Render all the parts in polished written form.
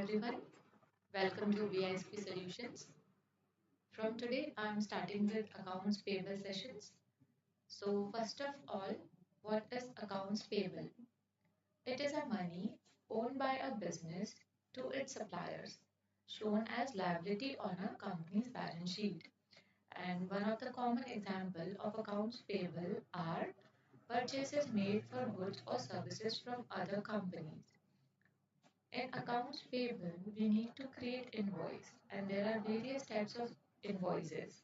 everyone. Welcome to BISP Solutions. From today, I'm starting with accounts payable sessions. So, first of all, what is accounts payable? It is a money owned by a business to its suppliers, shown as liability on a company's balance sheet. And one of the common examples of accounts payable are purchases made for goods or services from other companies. In accounts payable, we need to create invoice, and there are various types of invoices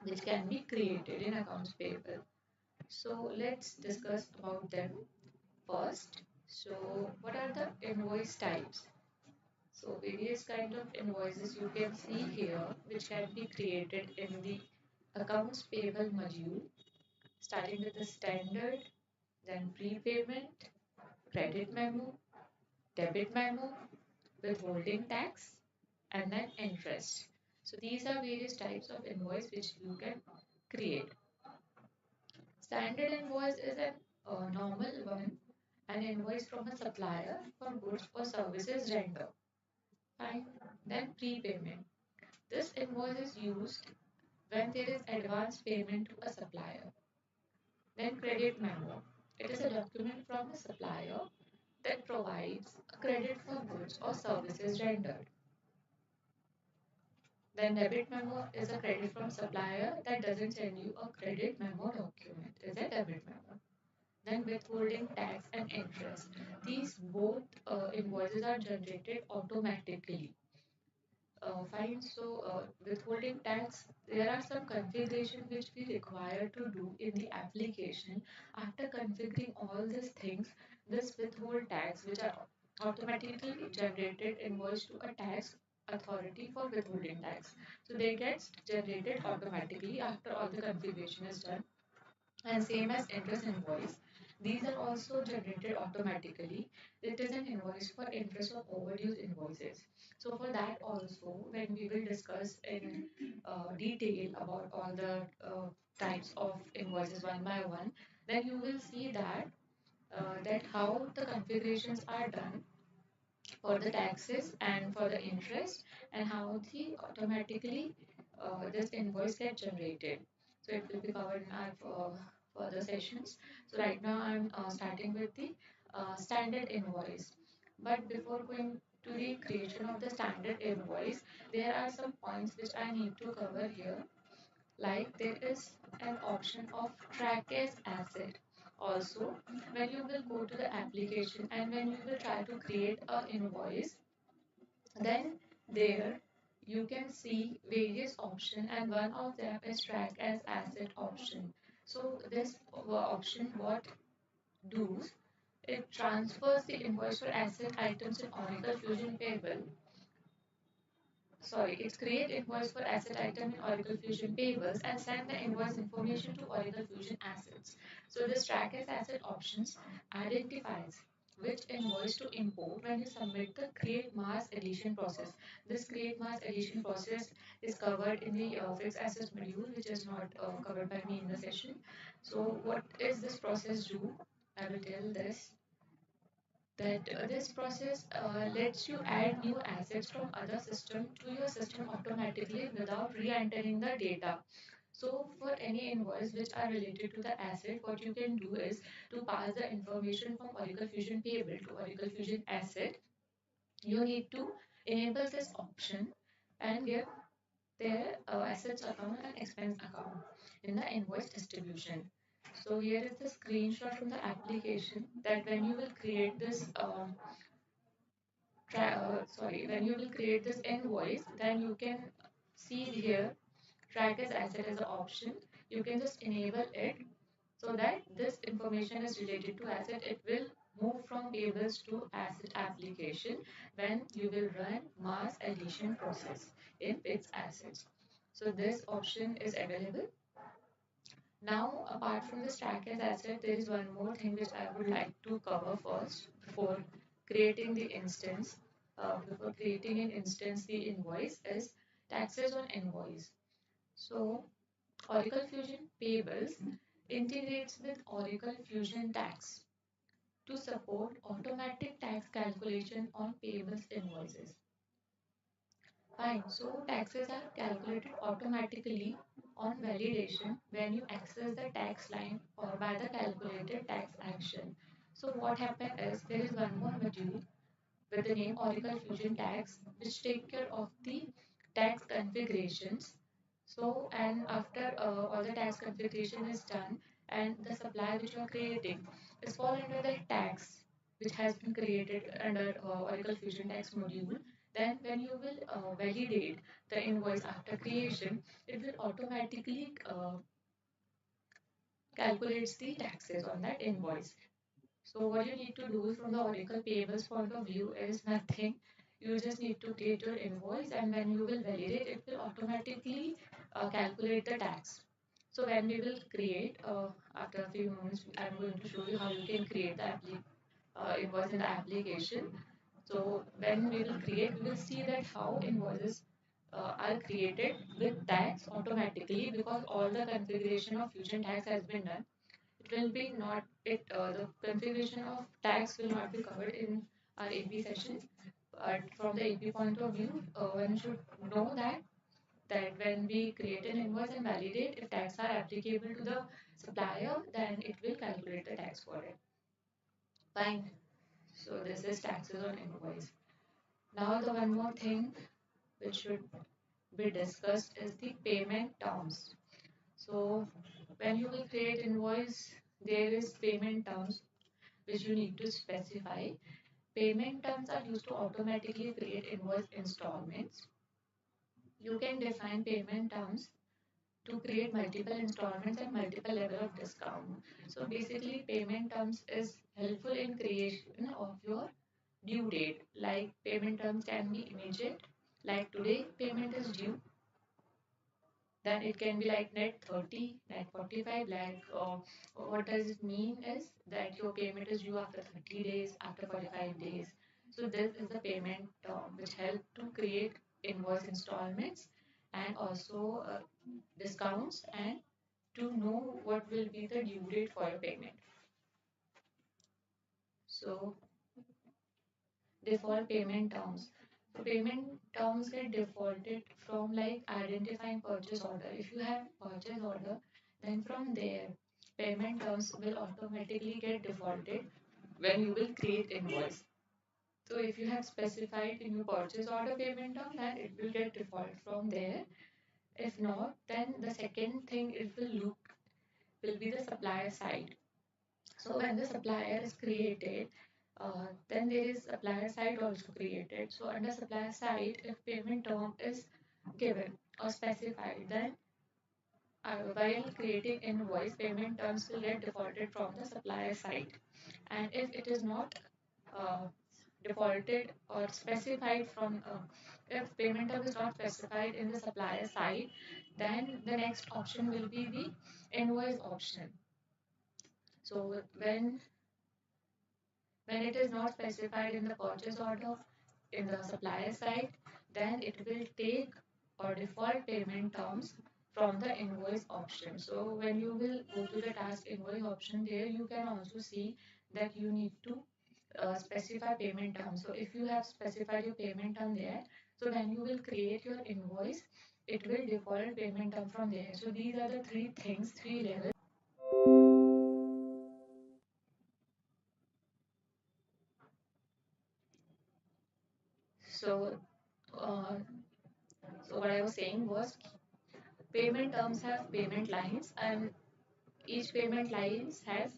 which can be created in accounts payable. So let's discuss about them first. So what are the invoice types? So various kind of invoices you can see here which can be created in the accounts payable module, starting with the standard, then prepayment, credit memo, debit memo, withholding tax, and then interest. So these are various types of invoice which you can create. Standard invoice is a normal one, an invoice from a supplier for goods or services rendered. Fine. Then prepayment. This invoice is used when there is advance payment to a supplier. Then credit memo. It is a document from a supplier that provides a credit for goods or services rendered. Then debit memo is a credit from supplier that doesn't send you a credit memo document. Is a debit memo. Then withholding tax and interest. These both invoices are generated automatically. Fine. So withholding tax, there are some configuration which we require to do in the application. After configuring all these things, this withhold tax, which are automatically generated invoice to a tax authority for withholding tax. So they get generated automatically after all the configuration is done. And same as interest invoice, these are also generated automatically. It is an invoice for interest of overdue invoices. So for that also, when we will discuss in detail about all the types of invoices one by one, then you will see that how the configurations are done for the taxes and for the interest, and how the automatically this invoice get generated. So it will be covered in our further sessions. So right now I'm starting with the standard invoice. But before going to the creation of the standard invoice, there are some points which I need to cover here. Like there is an option of track as asset. Also, when you will go to the application and when you will try to create a invoice, then there you can see various options, and one of them is track as asset option. So this option what does, it transfers the invoice for asset items in Oracle Fusion Payable. Sorry, it's create invoice for asset item in Oracle Fusion Payables and send the invoice information to Oracle Fusion Assets. So this track as asset options identifies which invoice to import when you submit the create mass addition process. This create mass addition process is covered in the fixed assets module, which is not covered by me in the session. So what is this process do? I will tell that this process lets you add new assets from other system to your system automatically without re-entering the data. So for any invoice which are related to the asset, what you can do is to pass the information from Oracle Fusion Payable to Oracle Fusion Asset. You need to enable this option and give their assets account and expense account in the invoice distribution. So here is the screenshot from the application that when you will create this when you will create this invoice, then you can see here track as asset as an option. You can just enable it so that this information is related to asset. It will move from payables to asset application when you will run mass addition process in fixed assets. So this option is available. Now, apart from this track as asset, there is one more thing which I would like to cover first before creating the instance. Before creating an instance, the invoice is taxes on invoice. So, Oracle Fusion Payables integrates with Oracle Fusion Tax. to support automatic tax calculation on payables invoices. Fine. So taxes are calculated automatically on validation when you access the tax line or by the calculated tax action. So what happens is there is one more module with the name Oracle Fusion Tax, which take care of the tax configurations. So, and after all the tax configuration is done, and the supply which you are creating is fall under the tax which has been created under Oracle Fusion Tax module. Then, when you will validate the invoice after creation, it will automatically calculates the taxes on that invoice. So what you need to do from the Oracle payables point of view is nothing. You just need to create your invoice, and when you will validate, it will automatically calculate the tax. So when we will create, after a few moments, I'm going to show you how you can create the invoice in the application. So when we will create, we will see that how invoices are created with tax automatically because all the configuration of Fusion tax has been done. It will be not it the configuration of tags will not be covered in our AP session. But from the AP point of view, one should know that when we create an invoice and validate if tags are applicable to the supplier, then it will calculate the tax for it. Fine. So this is taxes on invoice. Now the one more thing which should be discussed is the payment terms. So when you will create invoice, there is payment terms which you need to specify. Payment terms are used to automatically create invoice installments. You can define payment terms to create multiple installments and multiple level of discount. So basically payment terms is helpful in creation of your due date. Like payment terms can be immediate, like today payment is due, then it can be like net 30, net 45. Like what does it mean is that your payment is due after 30 days, after 45 days. So this is the payment which help to create invoice installments and also discounts and to know what will be the due date for your payment. So default payment terms. So payment terms get defaulted from like identifying purchase order. If you have purchase order, then from there payment terms will automatically get defaulted when you will create invoice. So if you have specified in your purchase order payment term, then it will get default from there. If not, then the second thing it will look will be the supplier side. So when the supplier is created, then there is supplier side also created. So under supplier side, if payment term is given or specified, then while creating invoice, payment terms will get defaulted from the supplier side. And if it is not uh, defaulted or specified from, if payment term is not specified in the supplier side, then the next option will be the invoice option. So when it is not specified in the purchase order in the supplier side, then it will take or default payment terms from the invoice option. So when you will go to the task invoice option, there you can also see that you need to specify payment terms. So if you have specified your payment term there, so when you will create your invoice, it will default payment term from there. So these are the three things, three levels. So, uh, so what I was saying was payment terms have payment lines, and each payment lines has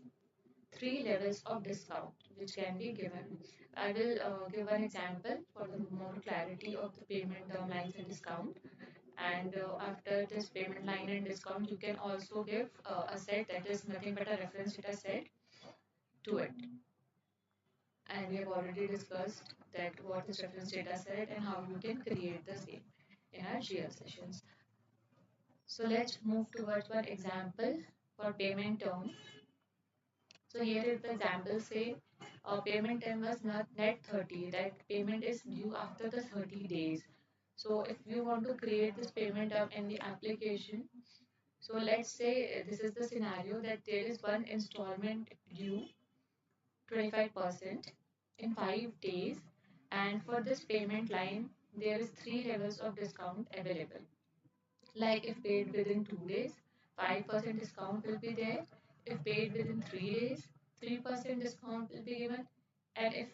three levels of discount which can be given. I will give an example for the more clarity of the payment term lines and discount. And after this payment line and discount, you can also give a set that is nothing but a reference data set to it. And we have already discussed that what is reference data set and how you can create the same in our GL sessions. So let's move towards one example for payment term. So here is the example say payment term was not net 30, that payment is due after the 30 days. So if you want to create this payment term in the application, so let's say this is the scenario that there is one installment due 25% in 5 days, and for this payment line there is 3 levels of discount available. Like if paid within 2 days, 5% discount will be there. If paid within 3 days, 3% discount will be given. And if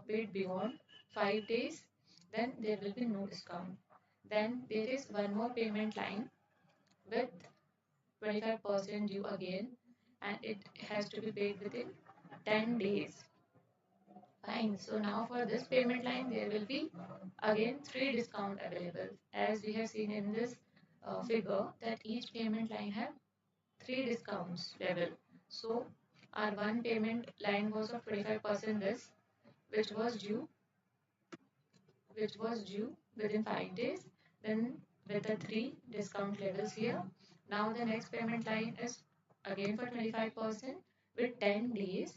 paid beyond 5 days, then there will be no discount. Then there is one more payment line with 25% due again, and it has to be paid within 10 days. Fine. So now for this payment line, there will be again 3 discount available. As we have seen in this figure that each payment line have 3 discounts level. So our one payment line was of 25% this, which was due within 5 days. Then with the 3 discount levels here. Now the next payment line is again for 25% with 10 days,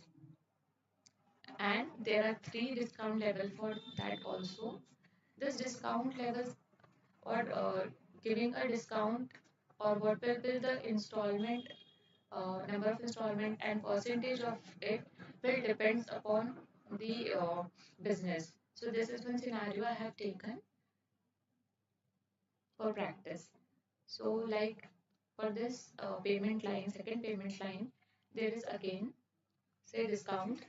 and there are 3 discount level for that also. This discount levels or giving a discount or what will be the installment number of installment and percentage of it will depends upon the business. So this is one scenario I have taken for practice. So like for this payment line, second payment line, there is again say discount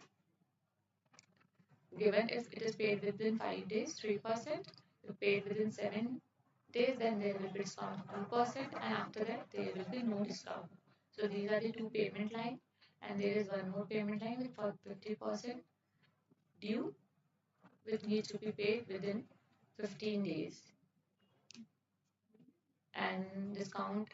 given if it is paid within 5 days 3%, if paid within 7 days then there will be discount of 2%, and after that there will be no discount. So these are the two payment line, and there is one more payment line with for 50% due which needs to be paid within 15 days, and discount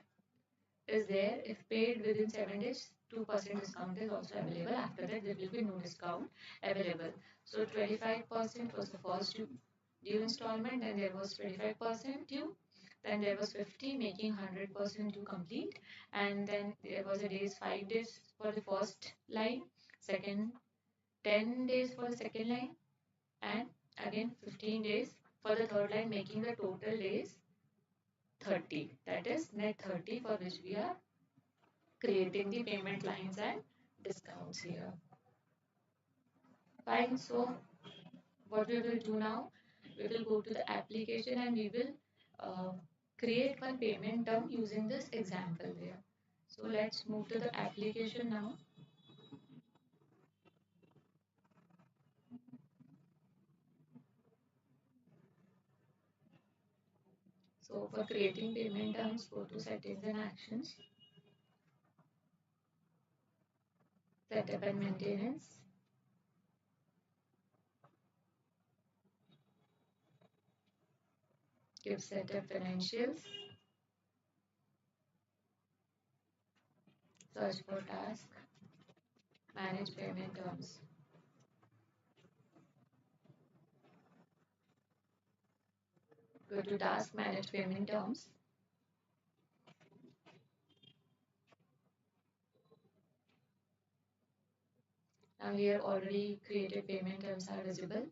is there if paid within 7 days. 2% discount is also available. After that there will be no discount available. So 25% was the first due installment, then there was 25% due, then there was 50 making 100% due complete, and then there was a days 5 days for the first line, second 10 days for the second line, and again 15 days for the third line, making the total days 30. That is net 30 for which we are creating the payment lines and discounts here. Fine. So what we will do now, we will go to the application and we will create one payment term using this example there. So let's move to the application now. So for creating payment terms, go to settings and actions, setup and maintenance, give setup financials, search for task, manage payment terms. Go to task, manage payment terms. Now here already created payment terms are visible.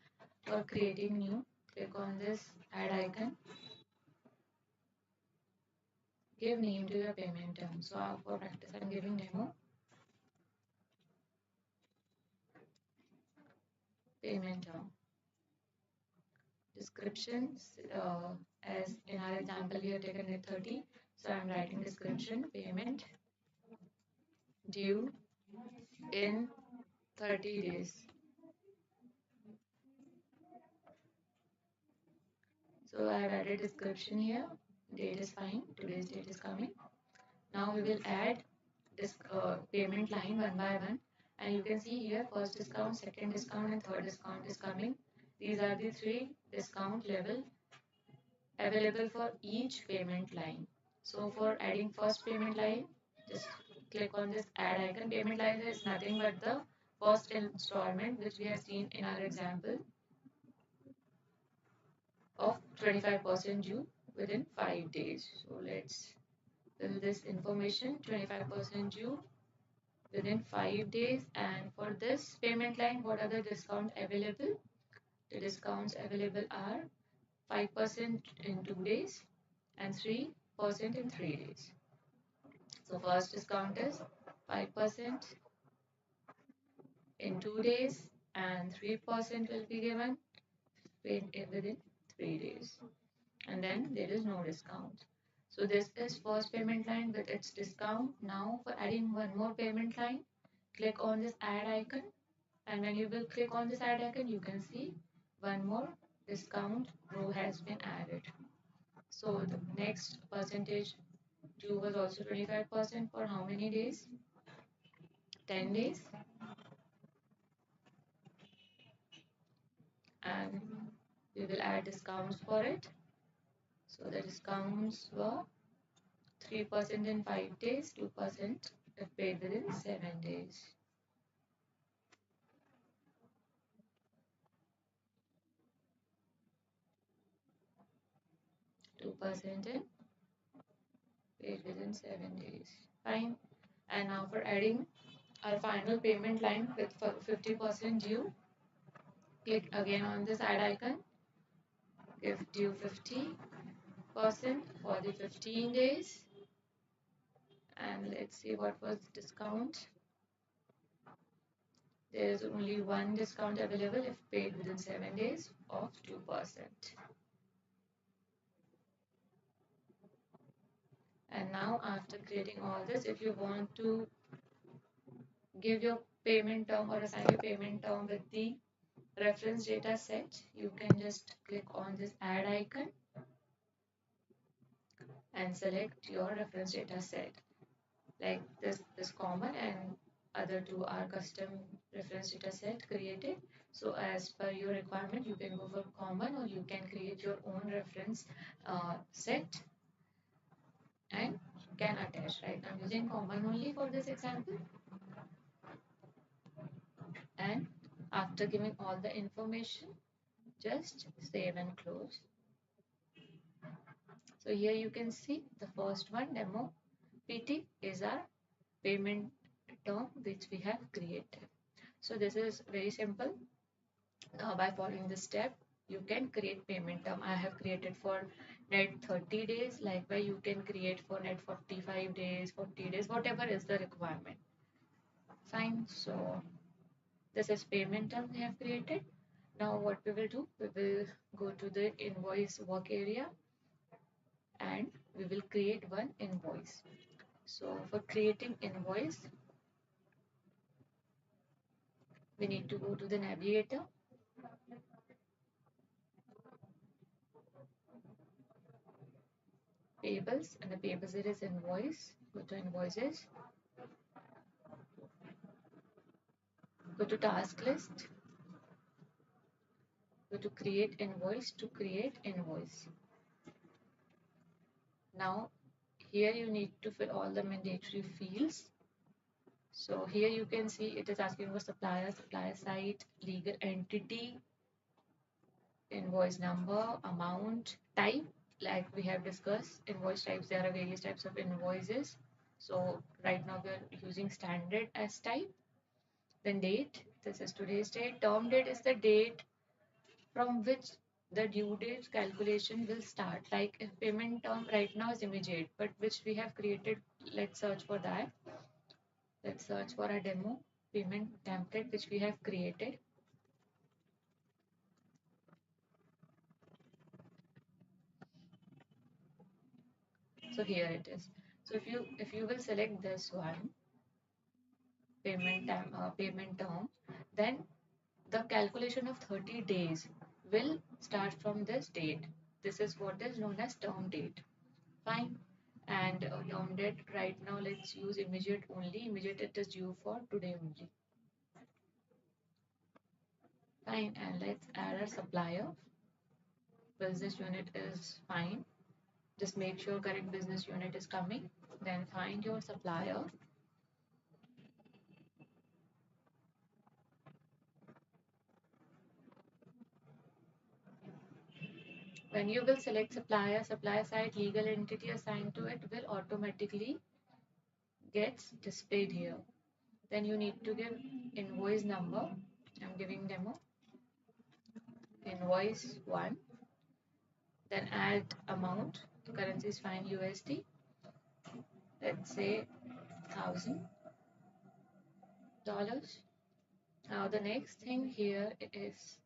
For creating new, click on this add icon. Give name to your payment term. So for practice, I'm giving demo payment term. Descriptions, as in our example, we have taken it 30. So I'm writing description payment due in 30 days. So I have added description here. Date is fine. Today's date is coming. Now we will add this payment line one by one, and you can see here first discount, second discount, and third discount is coming. These are the 3 discount level available for each payment line. So for adding first payment line, just click on this add icon. Payment line is nothing but the first installment which we have seen in our example of 25% due within 5 days. So let's fill this information, 25% due within 5 days. And for this payment line, what are the discounts available? The discounts available are 5% in 2 days and 3% in 3 days. So first discount is 5% in 2 days, and 3% will be given paid within 3 days. And then there is no discount. So this is first payment line with its discount. Now for adding one more payment line, click on this add icon, and when you will click on this add icon, you can see one more discount row has been added. So the next percentage due was also 25% for how many days? 10 days. And we will add discounts for it. So the discounts were 3% in 5 days, 2% if paid within 7 days. 2% in paid within 7 days. Fine. And now for adding our final payment line with 50% due, click again on this add icon, give due 50% for the 15 days, and let's see what was the discount. There is only one discount available if paid within 7 days of 2%. And now after creating all this, if you want to give your payment term or assign your payment term with the reference data set, you can just click on this add icon and select your reference data set. Like this is common and other two are custom reference data set created. So as per your requirement, you can go for common or you can create your own reference set and can attach, right? I'm using common only for this example. And after giving all the information, just save and close. So here you can see the first one, demo PT, is our payment term which we have created. So this is very simple. By following this step, you can create payment term. I have created for net 30 days. Likewise, you can create for net 45 days, 40 days, whatever is the requirement. Fine. So this is payment term we have created. Now what we will do, we will go to the invoice work area and we will create one invoice. So for creating invoice, we need to go to the navigator, payables, and the payables it is invoice. Go to invoices, go to task list, go to create invoice to create invoice. Now here you need to fill all the mandatory fields. So here you can see it is asking for supplier, supplier site, legal entity, invoice number, amount, type. Like we have discussed, invoice types, there are various types of invoices. So right now we are using standard as type. Then date, this is today's date. Term date is the date from which the due date calculation will start. Like if payment term right now is immediate, but which we have created, let's search for that. Let's search for a demo payment template which we have created. So here it is. So if you will select this one, payment term, then the calculation of 30 days will start from this date. This is what is known as term date. Fine. And term date right now, let's use immediate only. Immediate it is due for today only. Fine. And let's add our supplier. Business unit is fine. Just make sure correct business unit is coming. Then find your supplier. When you will select supplier, supplier site, legal entity assigned to it will automatically gets displayed here. Then you need to give invoice number. I'm giving demo. Invoice 1. Then add amount. Currency is fine, USD. Let's say $1,000. Now the next thing here is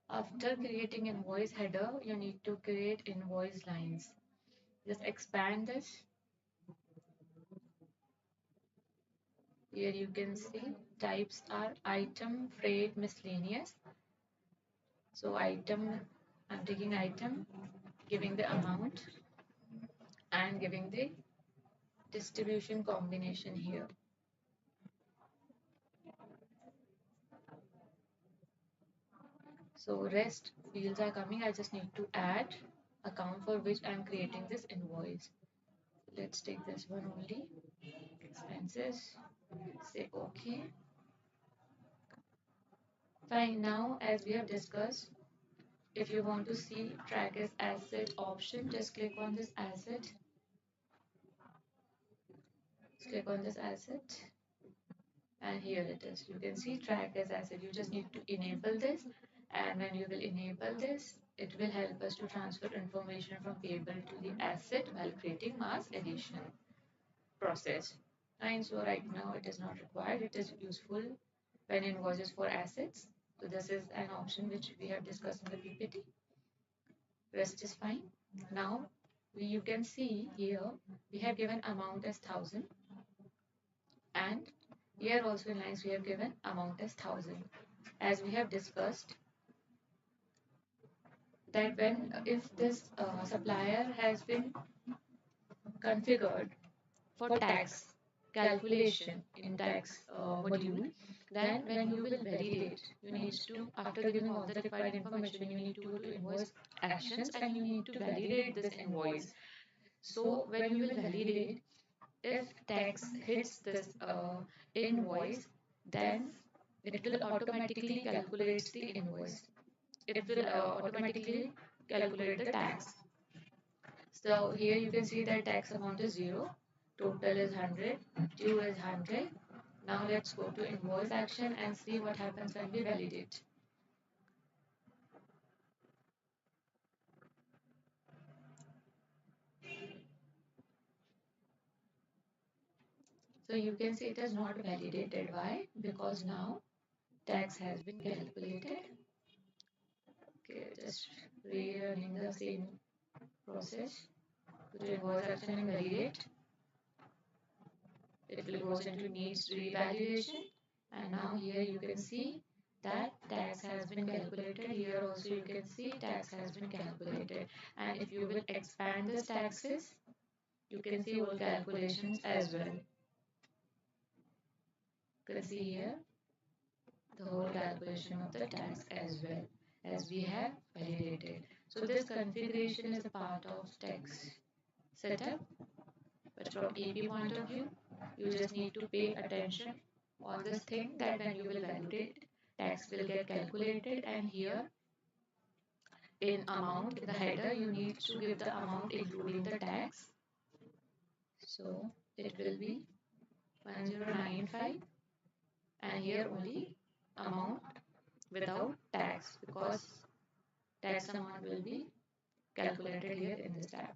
after creating invoice header, you need to create invoice lines. Just expand this. Here you can see types are item, freight, miscellaneous. So item, I'm taking item, giving the amount and giving the distribution combination here. So rest fields are coming. I just need to add account for which I'm creating this invoice. Let's take this one only. Expenses. Say okay. Fine. Now, as we have discussed, if you want to see track as asset option, just click on this asset. Click on this asset. And here it is. You can see track as asset. You just need to enable this. And when you will enable this, it will help us to transfer information from payable to the asset while creating mass addition process. And so right now it is not required. It is useful when invoices for assets. So this is an option which we have discussed in the PPT. Rest is fine. Now you can see here we have given amount as 1000 and here also in lines we have given amount as 1000. As we have discussed that when if this supplier has been configured for tax calculation in tax module, then when you will validate, you need to, after giving all the required information, you need to go to invoice actions and you need to validate this invoice. So when you will validate, if tax hits this invoice, then it will automatically calculate the invoice. It will automatically calculate the tax. So here you can see that tax amount is 0, total is 100, due is 100. Now let's go to invoice action and see what happens when we validate. So you can see it is not validated. Why? Because now tax has been calculated. Okay, just rerunning the same process. Go to invoice action and validate. It will goes into needs revalidation, and now here you can see that tax has been calculated. Here also you can see tax has been calculated, and if you will expand this taxes, you can see all calculations as well. You can see here the whole calculation of the tax as well as we have validated. So this configuration is a part of tax setup, but from AP point of view, you just need to pay attention on this thing that when you will validate, tax will get calculated, and here in amount, in the header, you need to give the amount including the tax. So it will be 1095 and here only amount without tax because tax amount will be calculated here in this tab.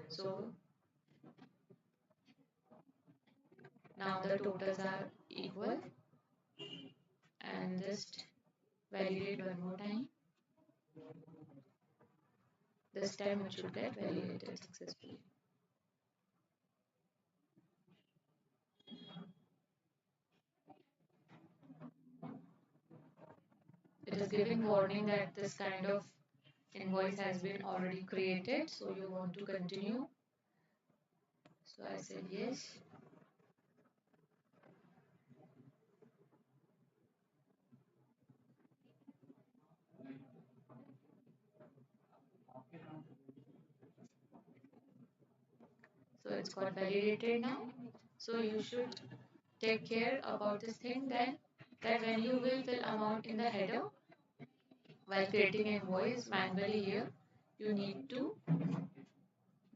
So now the totals are equal and just validate one more time. This time it should get validated successfully. It is giving warning that this kind of invoice has been already created, so you want to continue. So I said yes. So it's got validated now. So you should take care about this thing then, that when you will fill amount in the header while creating invoice manually here, you need to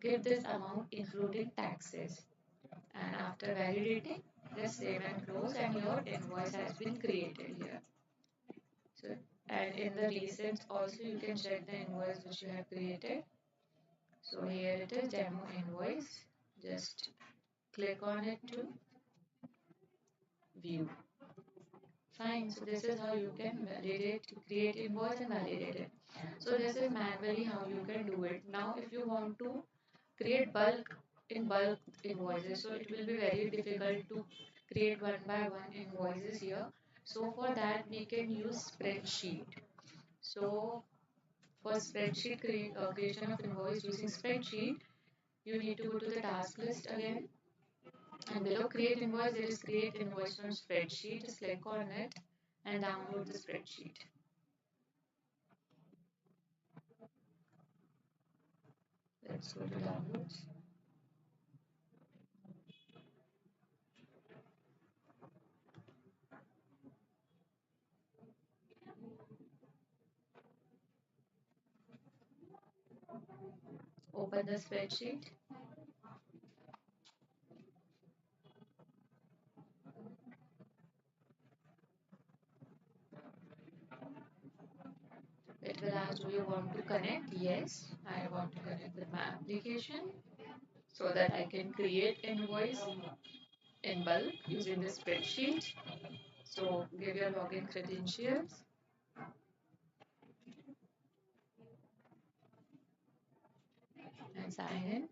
give this amount including taxes, and after validating, just save and close and your invoice has been created here. So and in the recent also you can check the invoice which you have created. So here it is, demo invoice. Just click on it to view. Fine. So this is how you can validate, create invoice and validate it. So this is manually how you can do it. Now, if you want to create bulk invoices, so it will be very difficult to create one by one invoices here. So for that, we can use spreadsheet. So for creation of invoice using spreadsheet, you need to go to the task list again, and below create invoice, there is create invoice from spreadsheet. Just click on it and download the spreadsheet. Let's go to downloads. Open the spreadsheet. It will ask, do you want to connect? Yes, I want to connect with my application so that I can create invoice in bulk using the spreadsheet. So give your login credentials and sign in.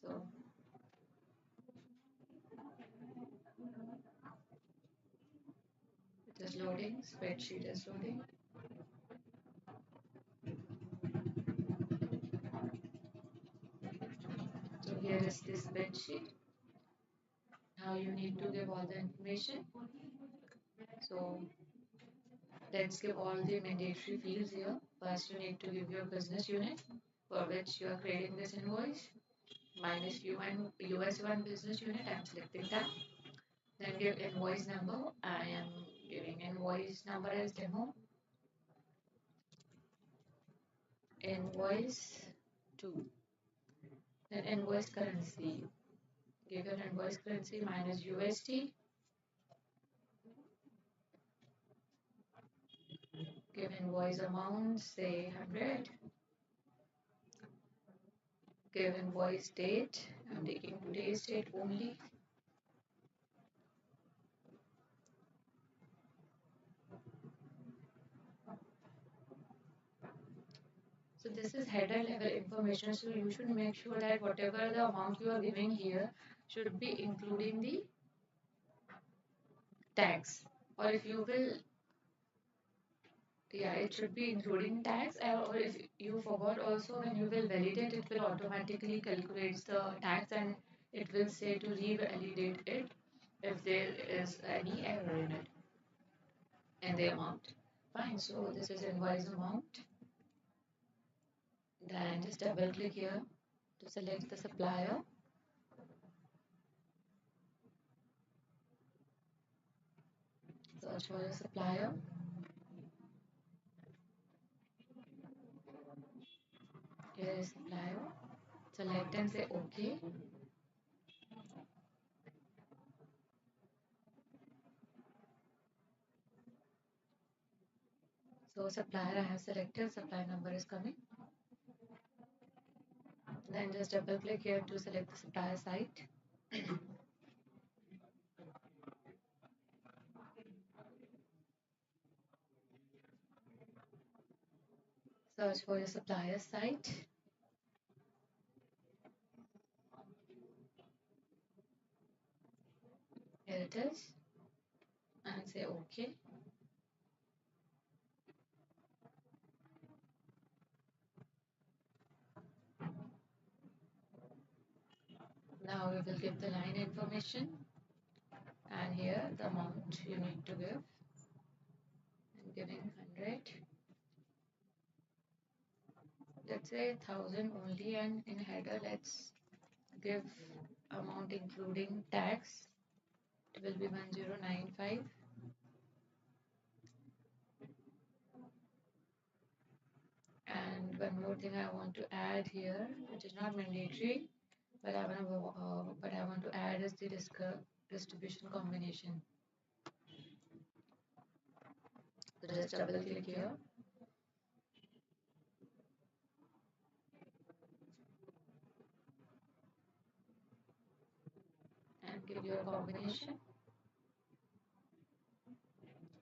So it is loading, spreadsheet is loading. So here is this spreadsheet. Now you need to give all the information. So let's give all the mandatory fields here. First, you need to give your business unit for which you are creating this invoice. Minus US1 business unit, I'm selecting that. Then give invoice number. I am giving invoice number as demo. Invoice 2. Then invoice currency. Give your invoice currency minus USD. Give invoice amount, say 100. Give invoice date. I'm taking today's date only. So this is header level information. So you should make sure that whatever the amount you are giving here should be including the tax. Or if you will, yeah, it should be including tax. Or if you forgot also, when you will validate, it will automatically calculate the tax and it will say to revalidate it if there is any error in it in the amount. Fine. So this is invoice amount. Then just double click here to select the supplier. Search for the supplier. Here is supplier. Select and say OK. So supplier I have selected, supply number is coming. Then just double click here to select the supplier site. Search for your supplier site. Here it is. And say OK. Now we will give the line information. And here the amount you need to give. I'm giving 100. let's say 1000 only, and in header let's give amount including tax. It will be 1095. And one more thing I want to add here, which is not mandatory, but I want to add is the distribution combination. So just double click here and give your combination.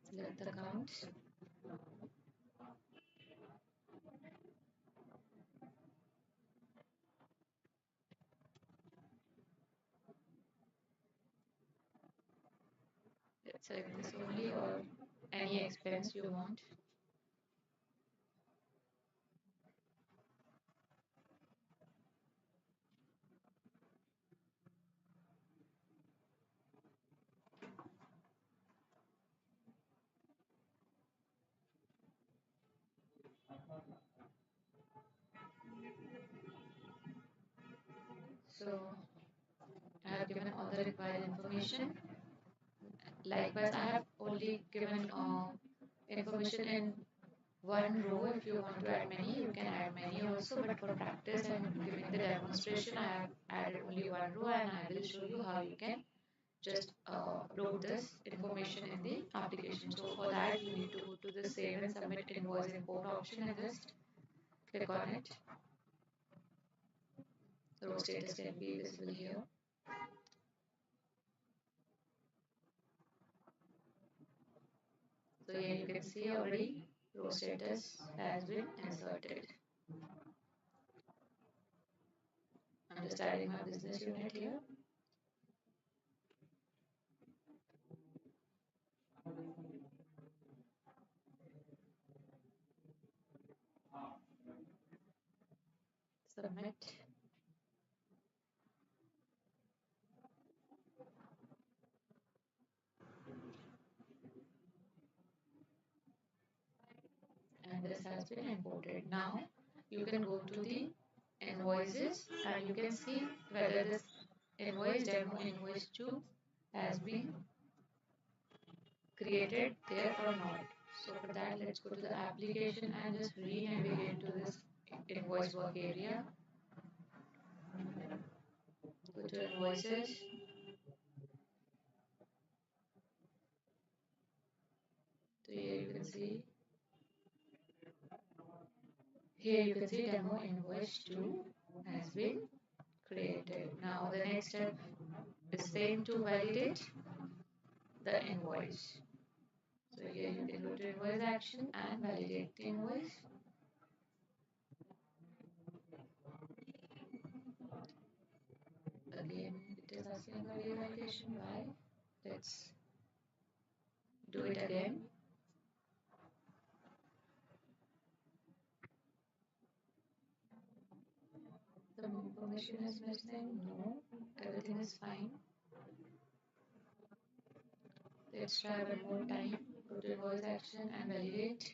Select the count. Let's select this only or any expense you want. So I have given all the required information. Likewise, I have only given information in one row. If you want to add many, you can add many also. But for practice and giving the demonstration, I have added only one row, and I will show you how you can just upload this information in the application. So for that, you need to go to the Save and Submit Invoice Import option and just click on it. The row status can be visible here. So here you can see already row status has been inserted. I'm just adding my business unit here. Submit. And this has been imported. Now you can go to the invoices and you can see whether this invoice demo invoice 2 has been created there or not. So for that, let's go to the application and just re-navigate to this invoice work area. Go to invoices. So here you can see demo invoice 2 has been created. Now the next step is same to validate the invoice. So here you can go to invoice action and validate the invoice. Again, it is asking for revalidation. Why? Let's do it again. Some information is missing. No, everything is fine. Let's try one more time. Go to invoice action and validate.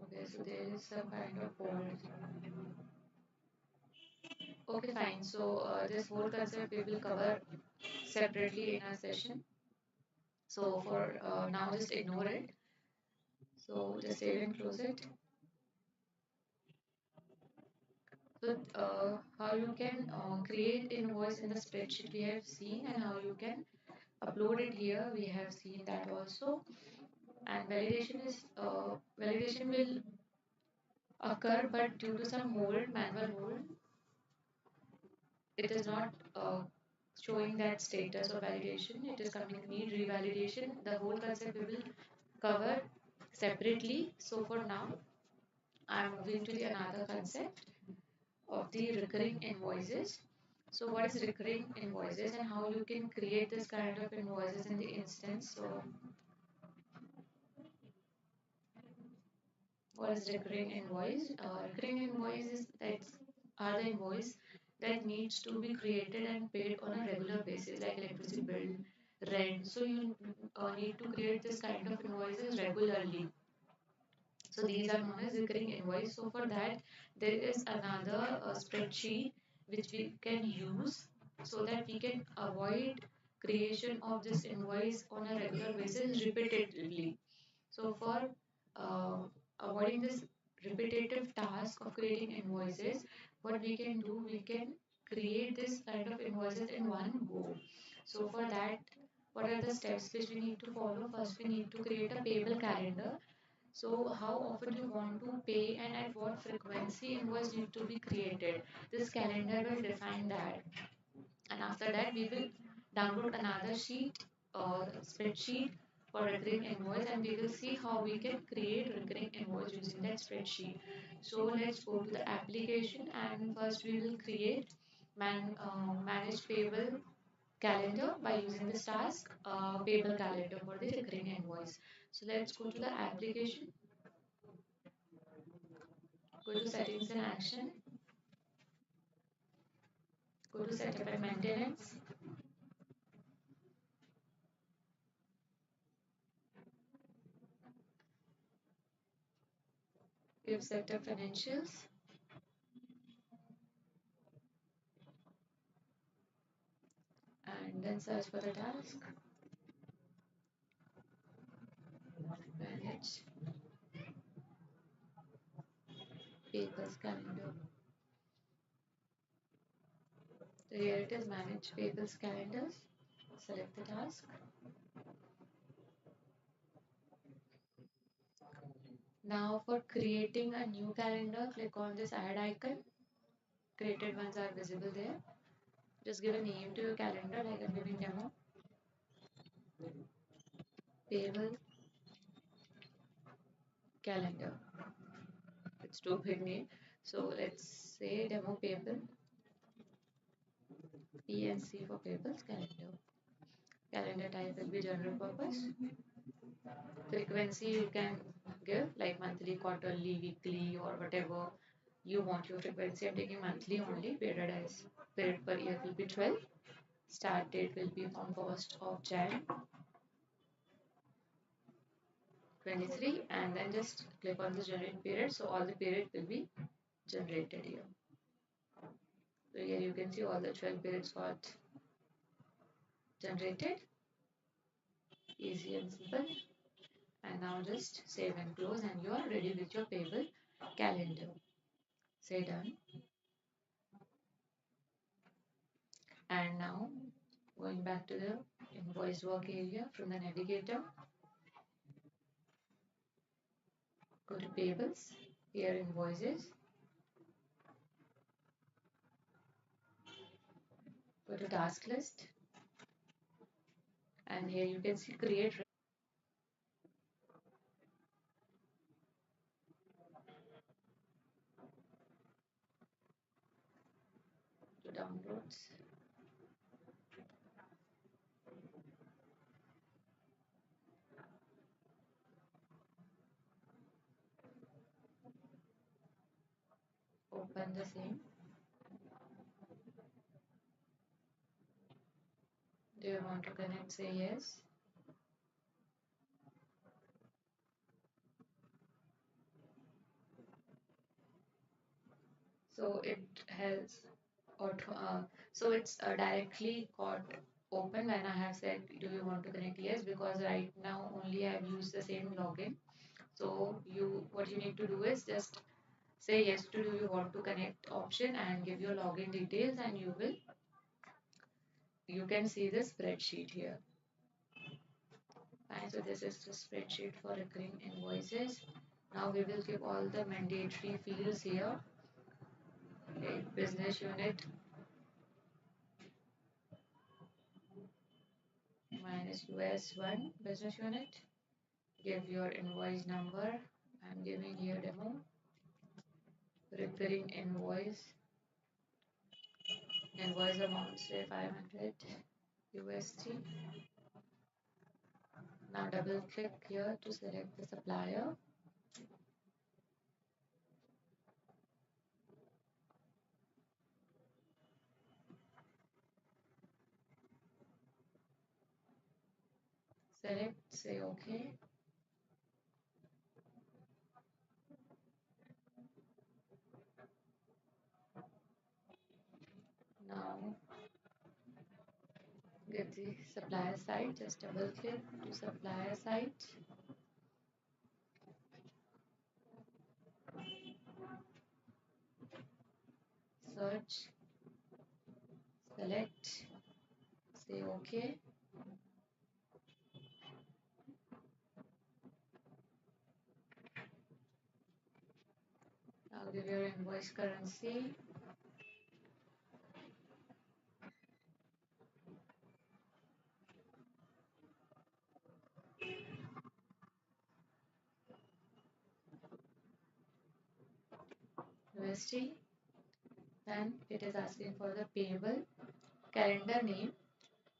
Okay, so there is some kind of hold. Okay, fine. So this whole concept we will cover separately in our session. So for now, just ignore it. So just save and close it. So how you can create invoice in the spreadsheet we have seen, and how you can upload it here we have seen that also. And validation will occur, but due to some manual hold, it is not showing that status of validation. It is coming need revalidation. The whole concept we will cover separately. So for now, I'm moving to the another concept of the recurring invoices. So what is recurring invoices and how you can create this kind of invoices in the instance? So what is recurring invoice? Recurring invoices that are the invoice that needs to be created and paid on a regular basis, like electricity bill, rent. So you need to create this kind of invoices regularly. So these are known as recurring invoice. So for that, there is another spreadsheet which we can use so that we can avoid creation of this invoice on a regular basis repetitively. So for uh, avoiding this repetitive task of creating invoices, what we can do, we can create this kind of invoices in one go. So for that, what are the steps which we need to follow? First, we need to create a payable calendar. So how often you want to pay and at what frequency invoice need to be created. This calendar will define that. And after that, we will download another sheet or spreadsheet for recurring invoice, and we will see how we can create recurring invoice using that spreadsheet. So let's go to the application, and first we will create manage payable calendar by using this task payable calendar for the recurring invoice. So let's go to the application, go to settings and action, go to setup and maintenance. We have setup financials, and then search for the task, manage payables calendar. So here it is, manage payables calendars. Select the task. Now for creating a new calendar, click on this add icon. Created ones are visible there. Just give a name to your calendar, like I'm giving demo payable calendar. It's too big name. So let's say demo payable PNC for payables calendar. Calendar type will be general purpose. Frequency you can give like monthly, quarterly, weekly, or whatever you want your frequency. I'm taking monthly only. Period per year will be 12. Start date will be from 1st of Jan 23, and then just click on the generate period. So all the period will be generated here. So here you can see all the 12 periods got generated. Easy and simple. And now just save and close, and you are ready with your payable calendar. Say done. And now going back to the invoice work area, from the navigator, go to payables, here invoices, go to task list, and here you can see create to downloads. Open the same. Do you want to connect? Say yes. So it has so it's directly got open when I have said do you want to connect? Yes, because right now only I've used the same login. So you what you need to do is just say yes to do you want to connect option and give your login details, and you can see the spreadsheet here. Fine, so this is the spreadsheet for recurring invoices. Now we will give all the mandatory fields here. Okay, business unit minus US1 business unit. Give your invoice number. I'm giving here demo. Recurring invoice amount say 500 USD. Now double click here to select the supplier. Select, say OK. Now get the supplier site, just double click to supplier site. Search, select, say OK. Now give your invoice currency. USD. Then it is asking for the payable calendar name.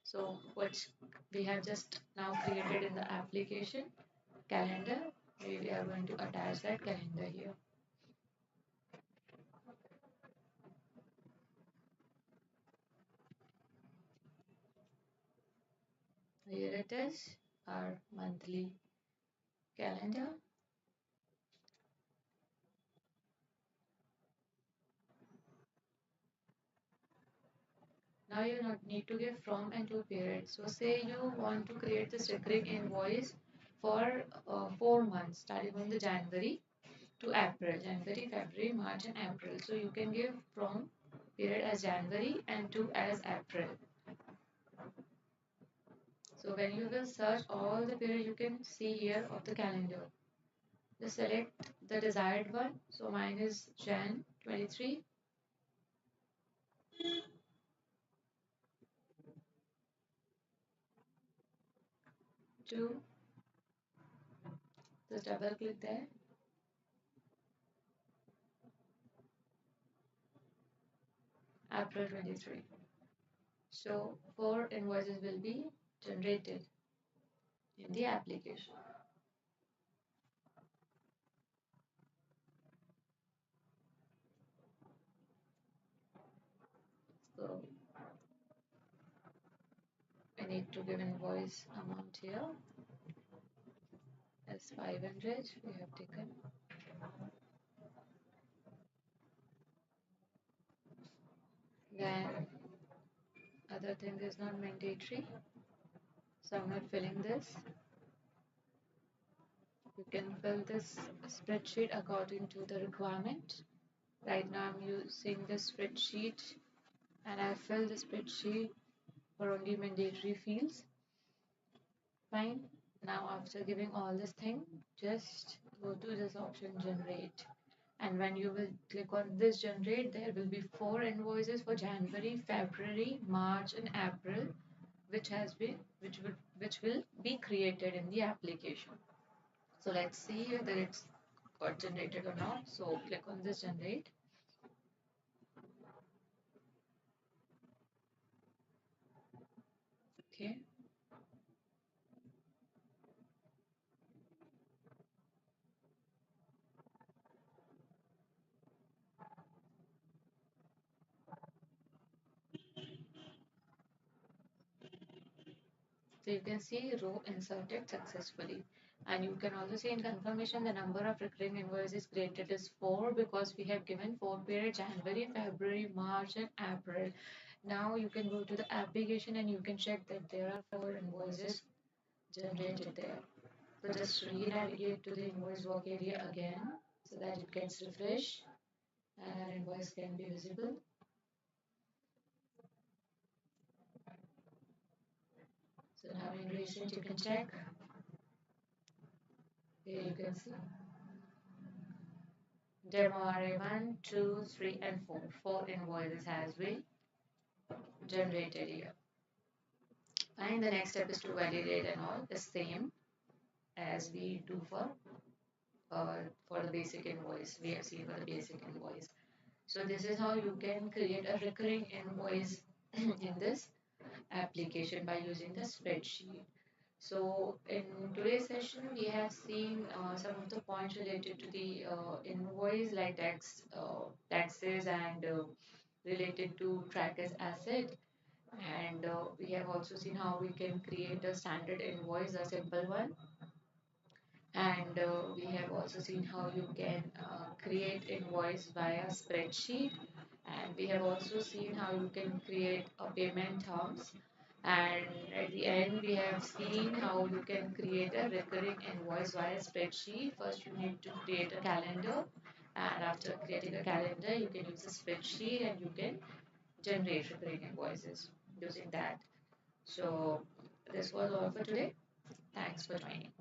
So which we have just now created in the application calendar. We are going to attach that calendar here. Here it is, our monthly calendar. Now you not need to give from and to period. So say you want to create this recurring invoice for 4 months, starting from the January to April, January, February, March, and April. So you can give from period as January and to as April. So when you will search all the period you can see here of the calendar. Just select the desired one. So mine is Jan 23 to, just double click there, April 23. So 4 invoices will be generated in the application. So I need to give invoice amount here as 500 we have taken. Then other thing is not mandatory. So I'm not filling this. You can fill this spreadsheet according to the requirement. Right now I'm using this spreadsheet and I fill the spreadsheet for only mandatory fields. Fine. Now after giving all this thing, just go to this option generate. And when you will click on this generate, there will be 4 invoices for January, February, March, and April, which will be created in the application. So let's see whether it's got generated or not. So click on this generate. Okay. So you can see row inserted successfully. And you can also see in confirmation the number of recurring invoices created is 4 because we have given 4 periods January, February, March, and April. Now you can go to the application and you can check that there are 4 invoices generated there. So just re-navigate to the invoice work area again so that it gets refreshed and our invoice can be visible. So now in recent you can check. Here you can see demo array 1, 2, 3, and 4. 4 invoices has been generated here. And the next step is to validate and all the same as we do for the basic invoice. We have seen for the basic invoice. So this is how you can create a recurring invoice in this application by using the spreadsheet. So in today's session, we have seen some of the points related to the invoice like taxes and related to track as asset. And we have also seen how we can create a standard invoice, a simple one. And we have also seen how you can create invoice via spreadsheet. And we have also seen how you can create a payment terms. And at the end, we have seen how you can create a recurring invoice via spreadsheet. First, you need to create a calendar. And after creating a calendar, you can use a spreadsheet and you can generate recurring invoices using that. So, this was all for today. Thanks for joining.